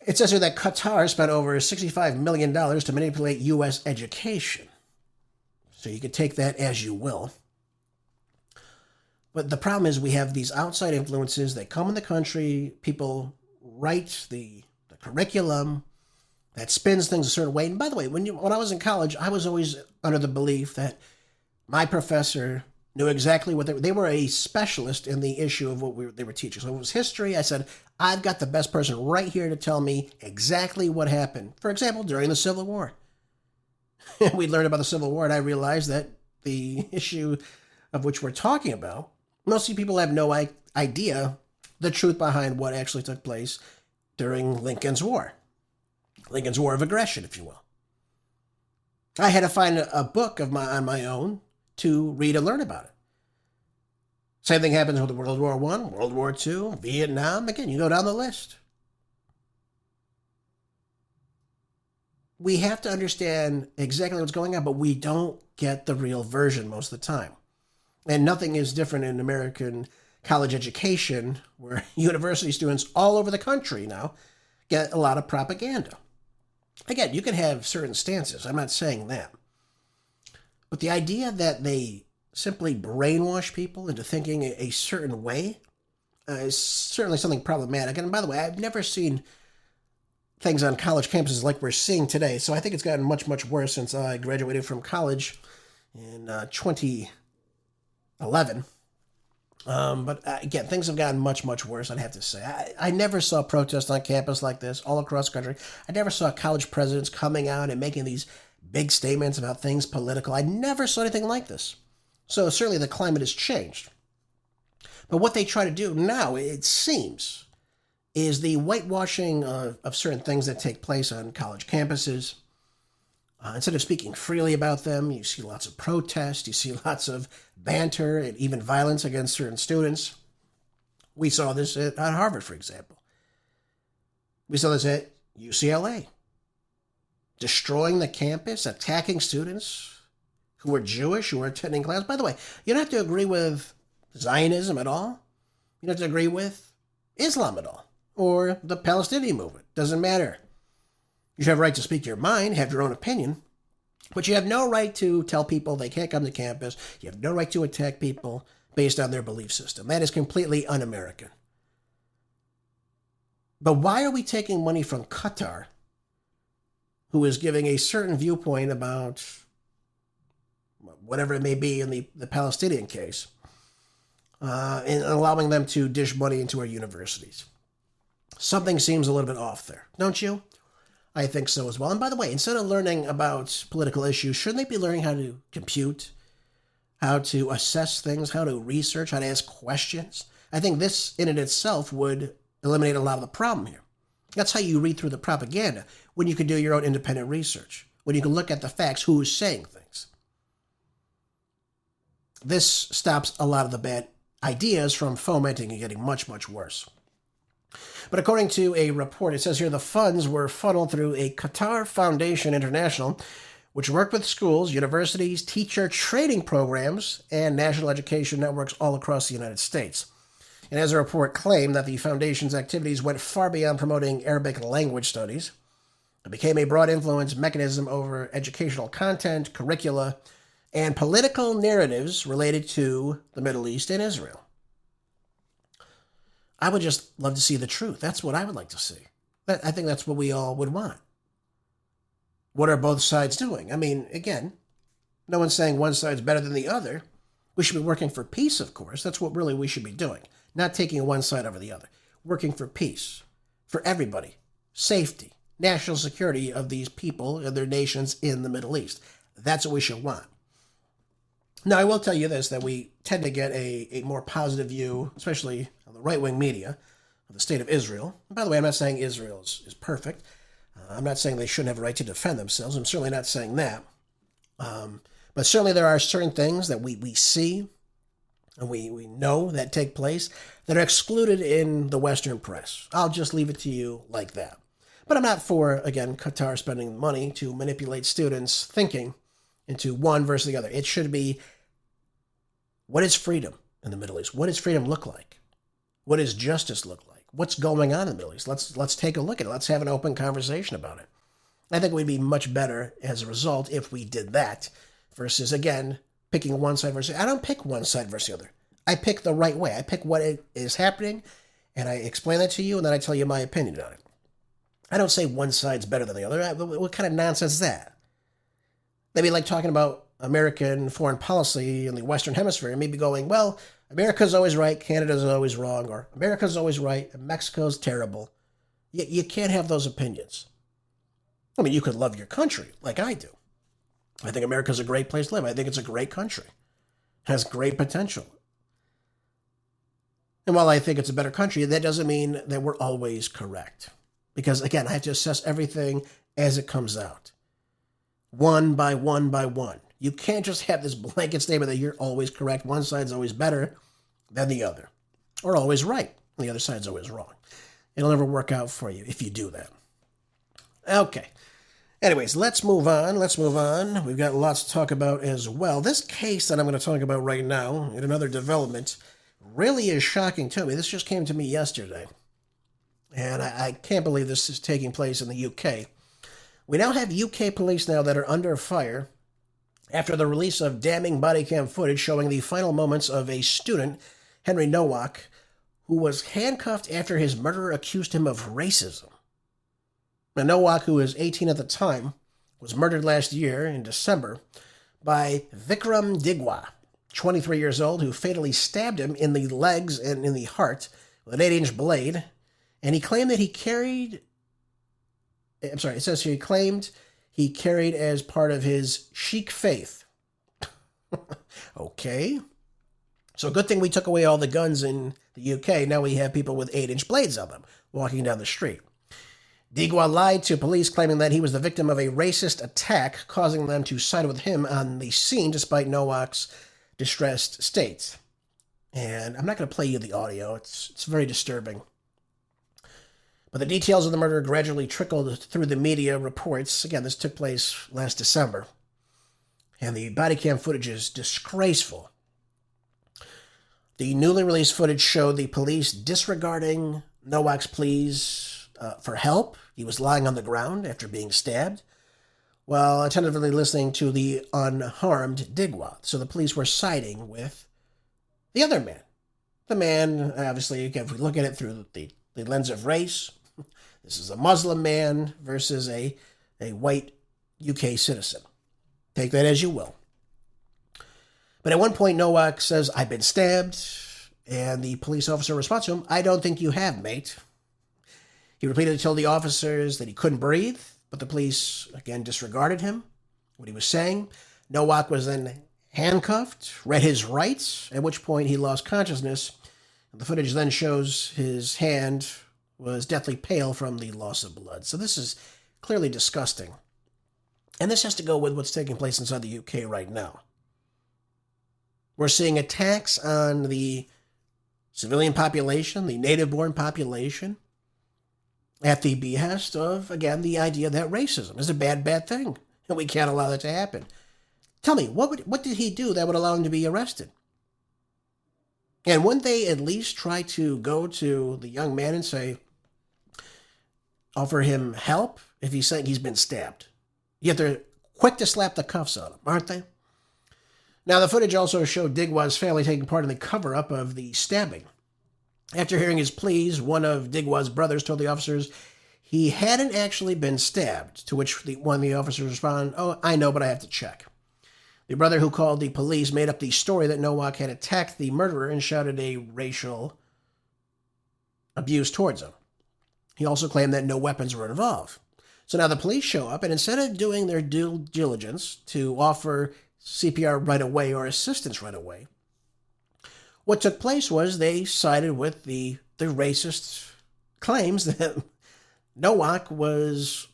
it says here that Qatar spent over $65 million to manipulate U.S. education. So you can take that as you will. But the problem is we have these outside influences. They come in the country. People write the curriculum that spins things a certain way. And by the way, when I was in college, I was always under the belief that my professor knew exactly what they were a specialist in the issue of what they were teaching. So if it was history, I said, I've got the best person right here to tell me exactly what happened. For example, during the Civil War. We learned about the Civil War, and I realized that the issue of which we're talking about, most people have no idea the truth behind what actually took place during Lincoln's War. Lincoln's War of Aggression, if you will. I had to find a book on my own to read and learn about it. Same thing happens with World War I, World War II, Vietnam. Again, you go down the list. We have to understand exactly what's going on, but we don't get the real version most of the time. And nothing is different in American college education, where university students all over the country now get a lot of propaganda. Again, you can have certain stances. I'm not saying that. But the idea that they simply brainwash people into thinking a certain way is certainly something problematic. And by the way, I've never seen things on college campuses like we're seeing today. So I think it's gotten much, much worse since I graduated from college in 2011. But again, things have gotten much, much worse, I'd have to say. I never saw protests on campus like this all across the country. I never saw college presidents coming out and making these big statements about things political. I never saw anything like this. So certainly the climate has changed. But what they try to do now, it seems, is the whitewashing of certain things that take place on college campuses. Instead of speaking freely about them, you see lots of protest, you see lots of banter and even violence against certain students. We saw this at Harvard, for example. We saw this at UCLA. Destroying the campus, attacking students who were Jewish, who were attending class. By the way, you don't have to agree with Zionism at all. You don't have to agree with Islam at all, or the Palestinian movement. Doesn't matter. You should have a right to speak your mind, have your own opinion, but you have no right to tell people they can't come to campus. You have no right to attack people based on their belief system. That is completely un-American. But why are we taking money from Qatar, who is giving a certain viewpoint about whatever it may be in the Palestinian case, and allowing them to dish money into our universities? Something seems a little bit off there, don't you? I think so as well. And by the way, instead of learning about political issues, shouldn't they be learning how to compute, how to assess things, how to research, how to ask questions? I think this in and itself would eliminate a lot of the problem here. That's how you read through the propaganda, when you can do your own independent research, when you can look at the facts, who is saying things. This stops a lot of the bad ideas from fomenting and getting much, much worse. But according to a report, it says here the funds were funneled through a Qatar Foundation International, which worked with schools, universities, teacher training programs, and national education networks all across the United States. And as the report claimed that the foundation's activities went far beyond promoting Arabic language studies, it became a broad influence mechanism over educational content, curricula, and political narratives related to the Middle East and Israel. I would just love to see the truth. That's what I would like to see. I think that's what we all would want. What are both sides doing? I mean, again, no one's saying one side's better than the other. We should be working for peace, of course. That's what really we should be doing. Not taking one side over the other. Working for peace. For everybody. Safety. National security of these people and their nations in the Middle East. That's what we should want. Now, I will tell you this, that we tend to get a more positive view, especially on the right-wing media, of the state of Israel. And by the way, I'm not saying Israel is perfect. I'm not saying they shouldn't have a right to defend themselves. I'm certainly not saying that. But certainly there are certain things that we see and we know that take place that are excluded in the Western press. I'll just leave it to you like that. But I'm not for, again, Qatar spending money to manipulate students' thinking into one versus the other. It should be, what is freedom in the Middle East? What does freedom look like? What does justice look like? What's going on in the Middle East? Let's take a look at it. Let's have an open conversation about it. I think we'd be much better as a result if we did that versus, again, picking one side versus... I don't pick one side versus the other. I pick the right way. I pick what is happening, and I explain that to you, and then I tell you my opinion on it. I don't say one side's better than the other. What kind of nonsense is that? Maybe like talking about American foreign policy in the Western Hemisphere, and maybe going, well, America's always right, Canada's always wrong, or America's always right, and Mexico's terrible. You can't have those opinions. I mean, you could love your country, like I do. I think America's a great place to live. I think it's a great country. It has great potential. And while I think it's a better country, that doesn't mean that we're always correct. Because, again, I have to assess everything as it comes out. One by one by one. You can't just have this blanket statement that you're always correct. One side's always better than the other. Or always right. And the other side's always wrong. It'll never work out for you if you do that. Okay. Anyways, let's move on. We've got lots to talk about as well. This case that I'm going to talk about right now, in another development, really is shocking to me. This just came to me yesterday. And I can't believe this is taking place in the UK. We now have UK police now that are under fire after the release of damning bodycam footage showing the final moments of a student, Henry Nowak, who was handcuffed after his murderer accused him of racism. Now, Nowak, who was 18 at the time, was murdered last year in December by Vikram Digwa, 23 years old, who fatally stabbed him in the legs and in the heart with an 8-inch blade. And he claimed that he carried as part of his Sikh faith. Okay. So good thing we took away all the guns in the UK. Now we have people with 8-inch blades on them walking down the street. Digwa lied to police, claiming that he was the victim of a racist attack, causing them to side with him on the scene despite Nowak's distressed state. And I'm not going to play you the audio. It's very disturbing. But the details of the murder gradually trickled through the media reports. Again, this took place last December. And the body cam footage is disgraceful. The newly released footage showed the police disregarding Nowak's pleas for help. He was lying on the ground after being stabbed, while attentively listening to the unharmed Digwa. So the police were siding with the other man. The man, obviously, again, if we look at it through the lens of race, this is a Muslim man versus a white UK citizen. Take that as you will. But at one point, Nowak says, "I've been stabbed," and the police officer responds to him, "I don't think you have, mate." He repeatedly told the officers that he couldn't breathe, but the police, again, disregarded him, what he was saying. Nowak was then handcuffed, read his rights, at which point he lost consciousness. The footage then shows his hand was deathly pale from the loss of blood. So this is clearly disgusting. And this has to go with what's taking place inside the UK right now. We're seeing attacks on the civilian population, the native-born population, at the behest of, again, the idea that racism is a bad thing, and we can't allow that to happen. Tell me, what did he do that would allow him to be arrested? And wouldn't they at least try to go to the young man and say, offer him help if he's saying he's been stabbed? Yet they're quick to slap the cuffs on him, aren't they? Now, the footage also showed Digwa's family taking part in the cover-up of the stabbing. After hearing his pleas, one of Digwa's brothers told the officers he hadn't actually been stabbed, to which one of the officers responded, "Oh, I know, but I have to check." The brother who called the police made up the story that Nowak had attacked the murderer and shouted a racial abuse towards him. He also claimed that no weapons were involved. So now the police show up, and instead of doing their due diligence to offer CPR right away or assistance right away. What took place was they sided with the racist claims that Nowak was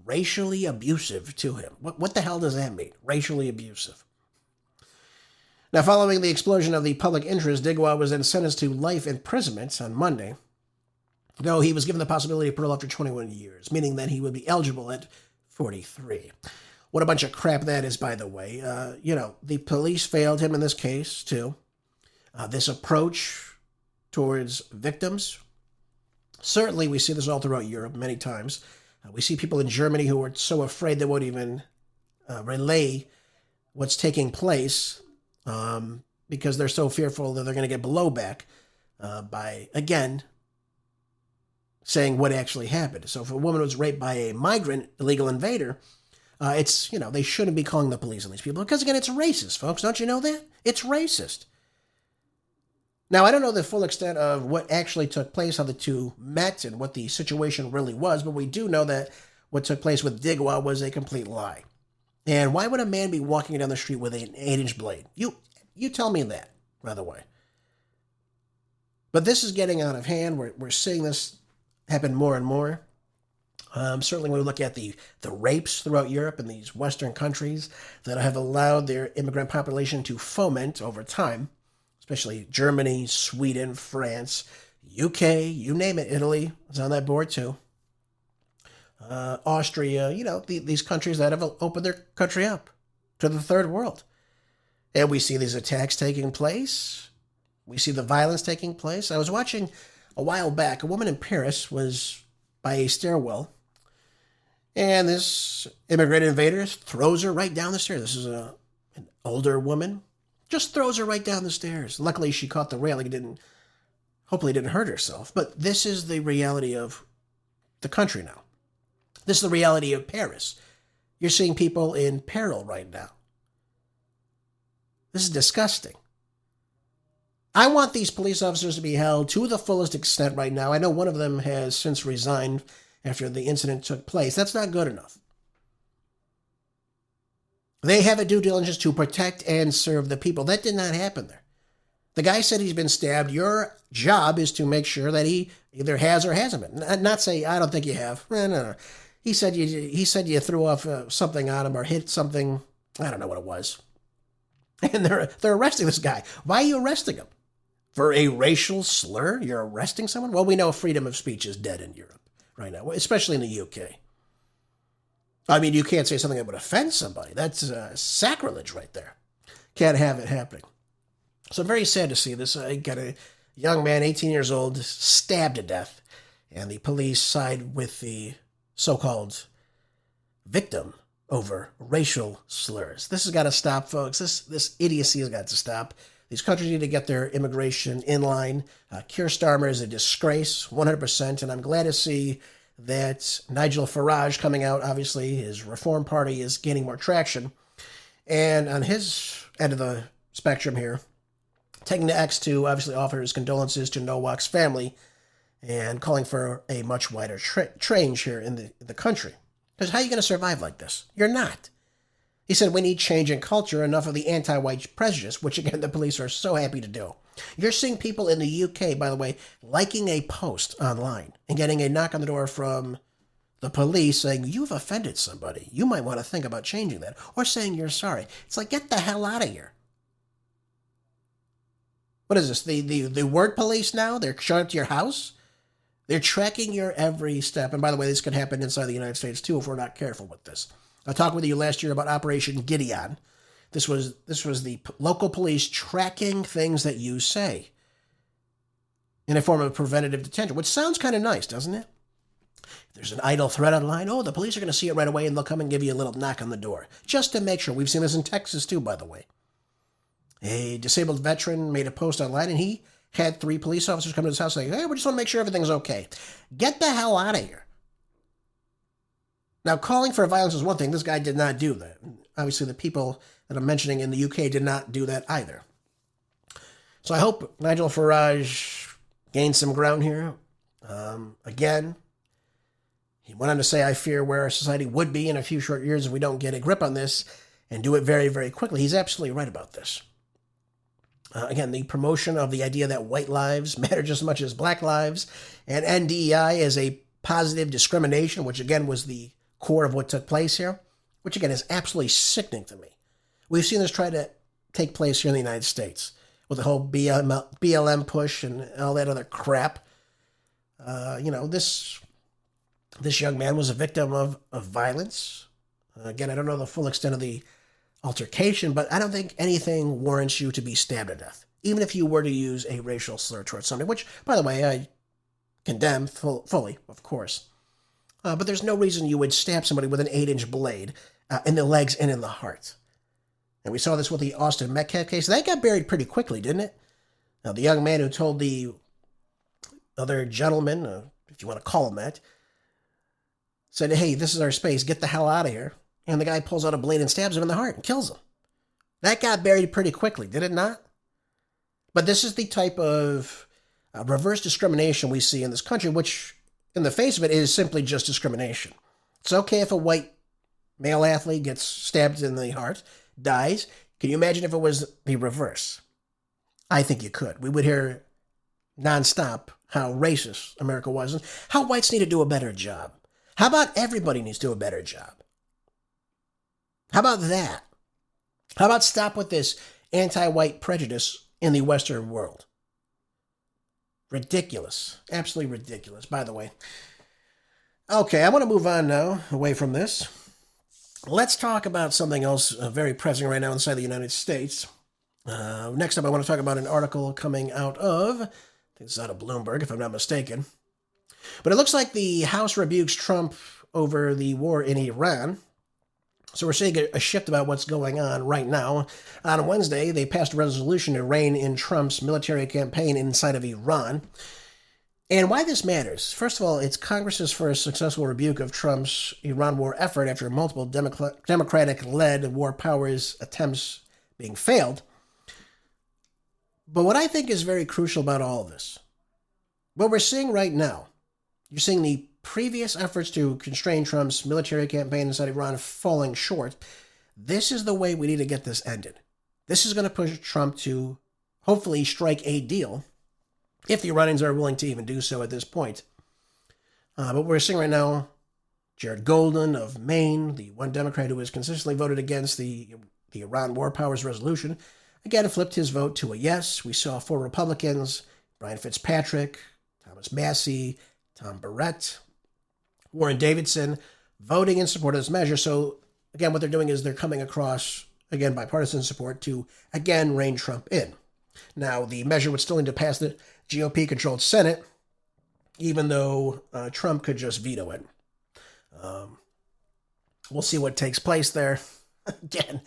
racially abusive to him. What the hell does that mean? Racially abusive. Now, following the explosion of the public interest, Digwa was then sentenced to life imprisonment on Monday, though he was given the possibility of parole after 21 years, meaning that he would be eligible at 43. What a bunch of crap that is, by the way. The police failed him in this case, too. This approach towards victims, certainly we see this all throughout Europe many times. We see people in Germany who are so afraid they won't even relay what's taking place because they're so fearful that they're going to get blowback by, again, saying what actually happened. So if a woman was raped by a migrant illegal invader, they shouldn't be calling the police on these people because, again, it's racist, folks. Don't you know that? It's racist. Now, I don't know the full extent of what actually took place, how the two met, and what the situation really was, but we do know that what took place with Digwa was a complete lie. And why would a man be walking down the street with an 8-inch blade? You tell me that, by the way. But this is getting out of hand. We're seeing this happen more and more. Certainly when we look at the rapes throughout Europe and these Western countries that have allowed their immigrant population to foment over time, especially Germany, Sweden, France, UK, you name it, Italy is on that board too. Austria, these countries that have opened their country up to the third world. And we see these attacks taking place. We see the violence taking place. I was watching a while back, a woman in Paris was by a stairwell, and this immigrant invader throws her right down the stairs. This is an older woman. Just throws her right down the stairs. Luckily, she caught the railing, hopefully didn't hurt herself. But this is the reality of the country now. This is the reality of Paris. You're seeing people in peril right now. This is disgusting. I want these police officers to be held to the fullest extent right now. I know one of them has since resigned after the incident took place. That's not good enough. They have a due diligence to protect and serve the people. That did not happen there. The guy said he's been stabbed. Your job is to make sure that he either has or hasn't been. Not say, I don't think you have. No. He said you threw off something on him or hit something. I don't know what it was. And they're arresting this guy. Why are you arresting him? For a racial slur? You're arresting someone? Well, we know freedom of speech is dead in Europe right now, especially in the UK. I mean, you can't say something that would offend somebody. That's sacrilege right there. Can't have it happening. So I'm very sad to see this. I got a young man, 18 years old, stabbed to death, and the police side with the so-called victim over racial slurs. This has got to stop, folks. This idiocy has got to stop. These countries need to get their immigration in line. Keir Starmer is a disgrace, 100%, and I'm glad to see that Nigel Farage coming out. Obviously, his Reform Party is gaining more traction. And on his end of the spectrum here, taking to X to obviously offer his condolences to Nowak's family and calling for a much wider change here in the country. Because how are you going to survive like this? You're not. He said, we need change in culture, enough of the anti-white prejudice, which, again, the police are so happy to do. You're seeing people in the UK, by the way, liking a post online and getting a knock on the door from the police saying, you've offended somebody. You might want to think about changing that. Or saying you're sorry. It's like, get the hell out of here. What is this? The word police now? They're showing up to your house? They're tracking your every step. And by the way, this could happen inside the United States, too, if we're not careful with this. I talked with you last year about Operation Gideon. This was the local police tracking things that you say in a form of preventative detention, which sounds kind of nice, doesn't it? There's an idle threat online. Oh, the police are going to see it right away, and they'll come and give you a little knock on the door, just to make sure. We've seen this in Texas, too, by the way. A disabled veteran made a post online, and he had 3 police officers come to his house saying, hey, we just want to make sure everything's okay. Get the hell out of here. Now, calling for violence is one thing. This guy did not do that. Obviously, the people that I'm mentioning in the UK did not do that either. So I hope Nigel Farage gains some ground here. Again, he went on to say, I fear where our society would be in a few short years if we don't get a grip on this. and do it very, very quickly. He's absolutely right about this. Again, the promotion of the idea that white lives matter just as much as black lives, and NDEI as a positive discrimination, which again was the core of what took place here, which again is absolutely sickening to me. We've seen this try to take place here in the United States with the whole BLM push and all that other crap. This young man was a victim of violence. Again, I don't know the full extent of the altercation, but I don't think anything warrants you to be stabbed to death, even if you were to use a racial slur towards somebody, which, by the way, I condemn fully, of course. But there's no reason you would stab somebody with an 8-inch blade in the legs and in the heart. And we saw this with the Austin Metcalf case. That got buried pretty quickly, didn't it? Now, the young man who told the other gentleman, if you want to call him that, said, hey, this is our space, get the hell out of here. And the guy pulls out a blade and stabs him in the heart and kills him. That got buried pretty quickly, did it not? But this is the type of reverse discrimination we see in this country, which, in the face of it, is simply just discrimination. It's okay if a white male athlete gets stabbed in the heart, dies. Can you imagine if it was the reverse? I think you could. We would hear nonstop how racist America was and how whites need to do a better job. How about everybody needs to do a better job? How about that? How about stop with this anti-white prejudice in the Western world? Ridiculous. Absolutely ridiculous, by the way. Okay, I want to move on now, away from this. Let's talk about something else very pressing right now inside the United States. Next up, I want to talk about an article coming out of, I think it's out of Bloomberg, if I'm not mistaken. But it looks like the House rebukes Trump over the war in Iran. So we're seeing a shift about what's going on right now. On Wednesday, they passed a resolution to rein in Trump's military campaign inside of Iran. And why this matters, first of all, it's Congress's first successful rebuke of Trump's Iran war effort after multiple Democratic-led war powers attempts being failed. But what I think is very crucial about all of this, what we're seeing right now, you're seeing the previous efforts to constrain Trump's military campaign inside Iran falling short. This is the way we need to get this ended. This is going to push Trump to hopefully strike a deal, if the Iranians are willing to even do so at this point. But we're seeing right now, Jared Golden of Maine, the one Democrat who has consistently voted against the Iran war powers resolution, again flipped his vote to a yes. We saw 4 Republicans, Brian Fitzpatrick, Thomas Massey, Tom Barrett, Warren Davidson, voting in support of this measure. So, again, what they're doing is they're coming across, again, bipartisan support to, again, rein Trump in. Now, the measure would still need to pass the GOP-controlled Senate, even though Trump could just veto it. We'll see what takes place there. Again,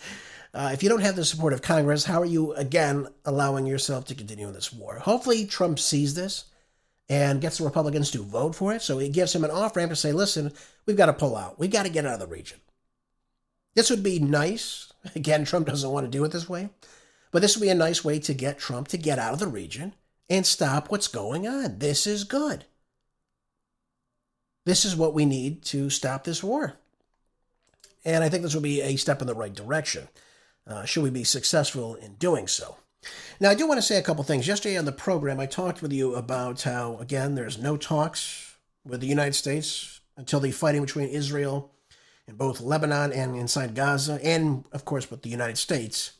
if you don't have the support of Congress, how are you, again, allowing yourself to continue in this war? Hopefully, Trump sees this and gets the Republicans to vote for it, so it gives him an off-ramp to say, listen, we've got to pull out. We've got to get out of the region. This would be nice. Again, Trump doesn't want to do it this way, but this would be a nice way to get Trump to get out of the region and stop what's going on. This is good. This is what we need to stop this war. And I think this will be a step in the right direction, should we be successful in doing so. Now, I do want to say a couple things. Yesterday on the program, I talked with you about how, again, there's no talks with the United States until the fighting between Israel in both Lebanon and inside Gaza, and, of course, with the United States,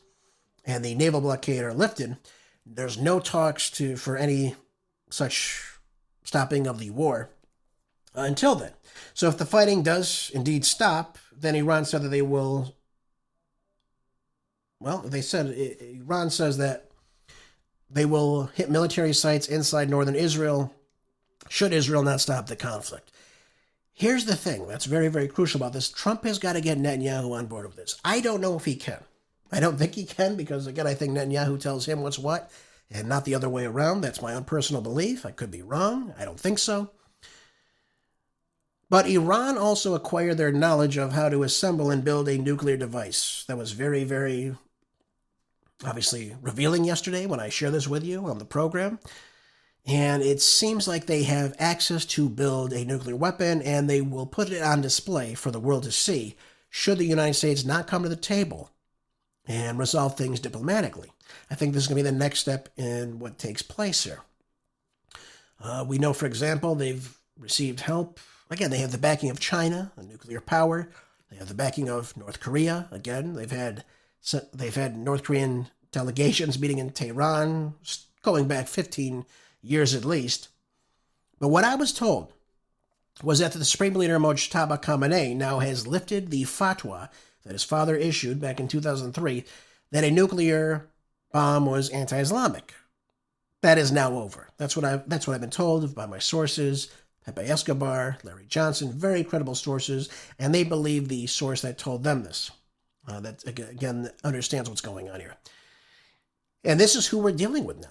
and the naval blockade are lifted. There's no talks for any such stopping of the war until then. So if the fighting does indeed stop, then Iran said that they will... Well, Iran says that they will hit military sites inside northern Israel should Israel not stop the conflict. Here's the thing that's very, very crucial about this. Trump has got to get Netanyahu on board with this. I don't know if he can. I don't think he can because, again, I think Netanyahu tells him what's what and not the other way around. That's my own personal belief. I could be wrong. I don't think so. But Iran also acquired their knowledge of how to assemble and build a nuclear device. That was very, very obviously revealing yesterday when I shared this with you on the program. And it seems like they have access to build a nuclear weapon, and they will put it on display for the world to see should the United States not come to the table and resolve things diplomatically. I think this is going to be the next step in what takes place here. We know, for example, they've received help. Again, they have the backing of China, a nuclear power. They have the backing of North Korea. Again, they've had North Korean delegations meeting in Tehran, going back 15 years at least. But what I was told was that the Supreme Leader Mojtaba Khamenei now has lifted the fatwa that his father issued back in 2003 that a nuclear bomb was anti-Islamic. That is now over. That's what I've been told by my sources, Pepe Escobar, Larry Johnson, very credible sources, and they believe the source that told them this. That, again, understands what's going on here. And this is who we're dealing with now.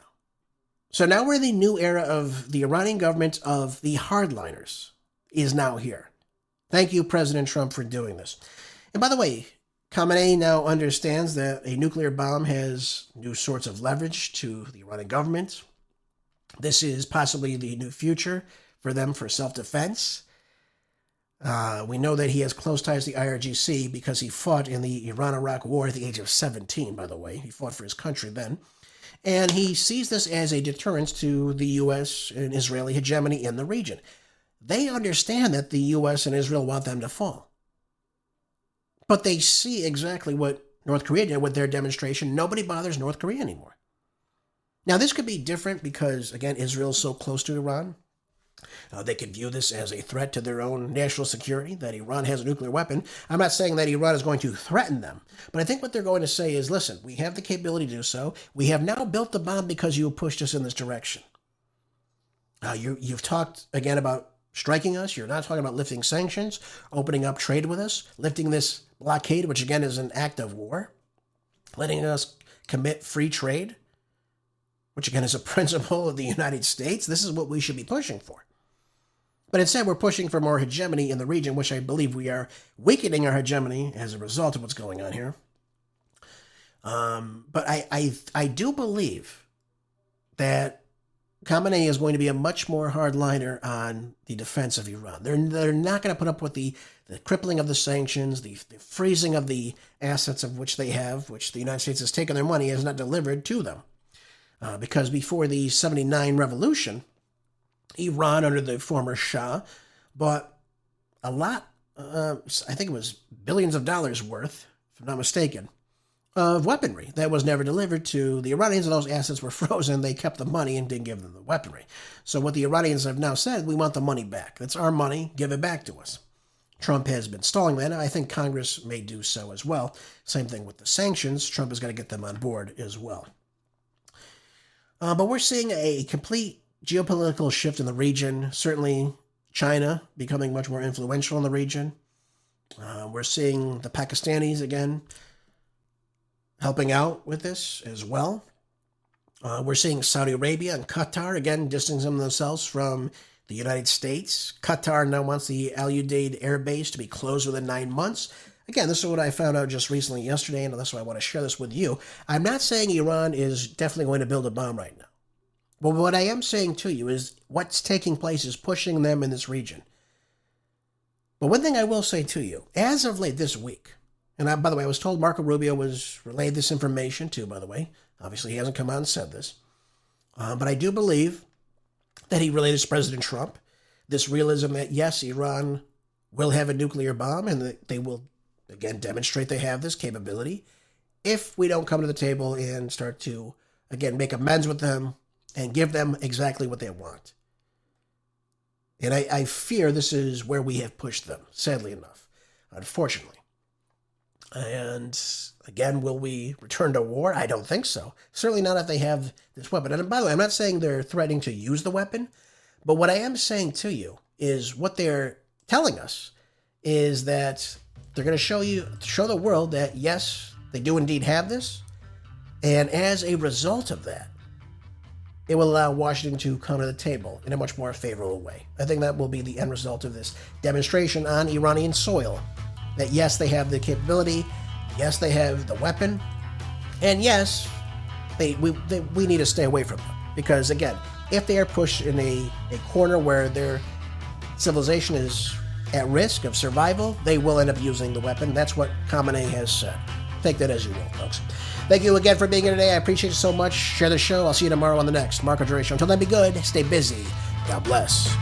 So now we're in the new era of the Iranian government of the hardliners is now here. Thank you, President Trump, for doing this. And by the way, Khamenei now understands that a nuclear bomb has new sorts of leverage to the Iranian government. This is possibly the new future for them for self-defense. We know that he has close ties to the IRGC because he fought in the Iran-Iraq War at the age of 17, by the way. He fought for his country then. And he sees this as a deterrent to the U.S. and Israeli hegemony in the region. They understand that the U.S. and Israel want them to fall. But they see exactly what North Korea did with their demonstration. Nobody bothers North Korea anymore. Now, this could be different because, again, Israel's so close to Iran. They could view this as a threat to their own national security, that Iran has a nuclear weapon. I'm not saying that Iran is going to threaten them, but I think what they're going to say is, listen, we have the capability to do so. We have now built the bomb because you pushed us in this direction. You've talked, again, about striking us. You're not talking about lifting sanctions, opening up trade with us, lifting this blockade, which, again, is an act of war, letting us commit free trade, which, again, is a principle of the United States. This is what we should be pushing for. But instead, we're pushing for more hegemony in the region, which I believe we are weakening our hegemony as a result of what's going on here. But I do believe that Khamenei is going to be a much more hardliner on the defense of Iran. They're not going to put up with the crippling of the sanctions, the freezing of the assets of which they have, which the United States has taken their money, has not delivered to them. Because before the 79 revolution, Iran, under the former Shah, bought a lot, I think it was billions of dollars worth, if I'm not mistaken, of weaponry that was never delivered to the Iranians, and those assets were frozen. They kept the money and didn't give them the weaponry. So what the Iranians have now said, we want the money back. That's our money. Give it back to us. Trump has been stalling that. I think Congress may do so as well. Same thing with the sanctions. Trump has got to get them on board as well. But we're seeing a complete geopolitical shift in the region. Certainly China becoming much more influential in the region. We're seeing the Pakistanis, again, helping out with this as well. We're seeing Saudi Arabia and Qatar, again, distancing themselves from the United States. Qatar now wants the Al Udeid air base to be closed within 9 months. Again, this is what I found out just recently yesterday, and that's why I want to share this with you. I'm not saying Iran is definitely going to build a bomb right now. But what I am saying to you is what's taking place is pushing them in this region. But one thing I will say to you, as of late this week, and by the way, I was told Marco Rubio was relayed this information too, by the way. Obviously, he hasn't come out and said this. But I do believe that he relayed this to President Trump, this realism that, yes, Iran will have a nuclear bomb and that they will, again, demonstrate they have this capability if we don't come to the table and start to, again, make amends with them and give them exactly what they want. And I fear this is where we have pushed them, sadly enough, unfortunately. And again, will we return to war? I don't think so. Certainly not if they have this weapon. And by the way, I'm not saying they're threatening to use the weapon, but what I am saying to you is what they're telling us is that they're going to show the world that, yes, they do indeed have this. And as a result of that, it will allow Washington to come to the table in a much more favorable way. I think that will be the end result of this demonstration on Iranian soil. That yes, they have the capability, yes, they have the weapon, and yes, we need to stay away from them. Because again, if they are pushed in a corner where their civilization is at risk of survival, they will end up using the weapon. That's what Khamenei has said. Take that as you will, folks. Thank you again for being here today. I appreciate you so much. Share the show. I'll see you tomorrow on the next Marco Dre Show. Until then, be good. Stay busy. God bless.